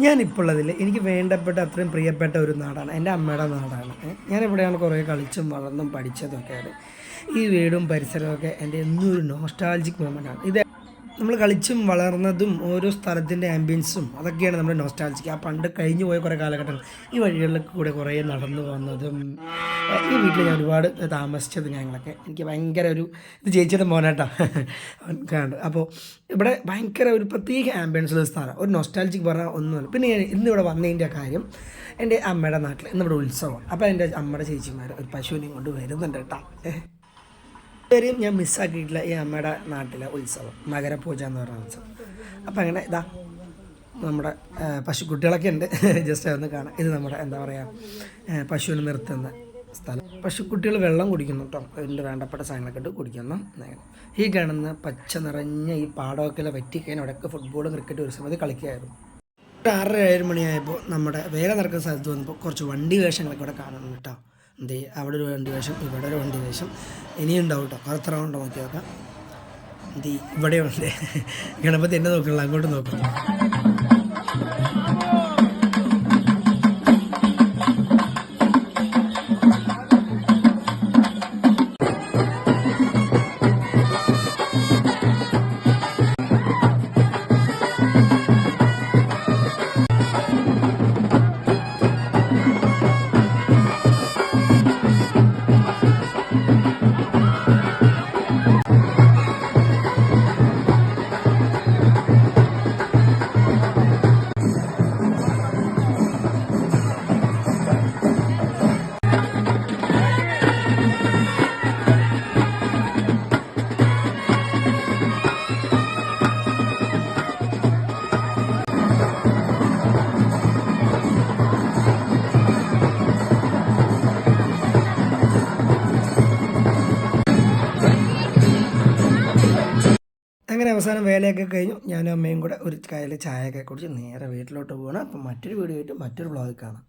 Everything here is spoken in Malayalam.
ഞാനിപ്പോൾ ഉള്ളതിൽ എനിക്ക് വേണ്ടപ്പെട്ട അത്രയും പ്രിയപ്പെട്ട ഒരു നാടാണ് എൻ്റെ അമ്മയുടെ നാടാണ്. ഞാനിവിടെയാണ് കുറേ കളിച്ചും വളർന്നും പഠിച്ചതൊക്കെയാണ്. ഈ വീടും പരിസരമൊക്കെ എൻ്റെ എന്നും ഒരു നോസ്റ്റാൾജിക് മൊമെൻ്റാണ്. ഇത് നമ്മൾ കളിച്ചും വളർന്നതും ഓരോ സ്ഥലത്തിൻ്റെ ആംബിയൻസും അതൊക്കെയാണ് നമ്മുടെ നോസ്റ്റാൾജിക്. ആ പണ്ട് കഴിഞ്ഞു പോയ കുറേ കാലഘട്ടങ്ങൾ ഈ വഴികളിലൊക്കെ കൂടെ കുറേ നടന്നു വന്നതും ഈ വീട്ടിൽ ഞാൻ ഒരുപാട് താമസിച്ചത് ഞങ്ങളൊക്കെ എനിക്ക് ഭയങ്കര ഒരു ഇത് ചേച്ചിയുടെ മോനാട്ടാ കണ്ട്. അപ്പോൾ ഇവിടെ ഭയങ്കര ഒരു പ്രത്യേക ആംബിയൻസുള്ള സ്ഥലം, ഒരു നോസ്റ്റാൾജിക് പറഞ്ഞാൽ ഒന്നുമില്ല. പിന്നെ ഞാൻ ഇന്നിവിടെ വന്നതിൻ്റെ കാര്യം എൻ്റെ അമ്മയുടെ നാട്ടിൽ ഇന്നിവിടെ ഉത്സവമാണ്. അപ്പോൾ എൻ്റെ അമ്മയുടെ ചേച്ചിമാർ ഒരു പശുവിനെയും കൊണ്ട് വരുന്നുണ്ട് കേട്ടോ. ഇതുവരെയും ഞാൻ മിസ്സാക്കിയിട്ടില്ല ഈ അമ്മയുടെ നാട്ടിലെ ഉത്സവം, മകരപൂജ എന്ന് പറയുന്ന ഉത്സവം. അപ്പോൾ അങ്ങനെ ഇതാ നമ്മുടെ പശുക്കുട്ടികളൊക്കെ ഉണ്ട്, ജസ്റ്റ് അതൊന്ന് കാണാം. ഇത് നമ്മുടെ എന്താ പറയുക പശുവിനെ നിർത്തുന്ന സ്ഥലം. പശുക്കുട്ടികൾ വെള്ളം കുടിക്കുന്നു കേട്ടോ, അതിൻ്റെ വേണ്ടപ്പെട്ട സാധനങ്ങളൊക്കെ ഇട്ട് കുടിക്കുന്നു. ഈ കാണുന്ന പച്ച നിറഞ്ഞ ഈ പാടമൊക്കെ വറ്റിക്കഴിഞ്ഞാൽ അവിടെയൊക്കെ ഫുട്ബോളും ക്രിക്കറ്റും ഒരു സമയത്ത് കളിക്കുകയായിരുന്നു. ഒരു 6-7 മണിയായപ്പോൾ നമ്മുടെ വേല നടക്കുന്ന സ്ഥലത്ത് വന്നപ്പോൾ കുറച്ച് വണ്ടി വേഷങ്ങളൊക്കെ ഇവിടെ കാണുന്നു കേട്ടോ. എന്ത് അവിടെ ഒരു വണ്ടി വേഷം, ഇവിടെ ഒരു വണ്ടി വേഷം, ഇനിയും ഉണ്ടാവും കേട്ടോ. കുറച്ച് റൗണ്ട് നോക്കി നോക്കാം. എന്ത് ഇവിടെയുണ്ട് ഗണപതി എന്നെ നോക്കണില്ല, അങ്ങോട്ട് നോക്കുന്നു. അങ്ങനെ അവസാനം വേലയൊക്കെ കഴിഞ്ഞു. ഞാനും അമ്മയും കൂടെ ഒരു കയ്യിൽ ചായയൊക്കെ കുടിച്ച് നേരെ വീട്ടിലോട്ട് പോകണം. അപ്പം മറ്റൊരു വീഡിയോ ആയിട്ട് മറ്റൊരു വ്ളോഗ് കാണാം.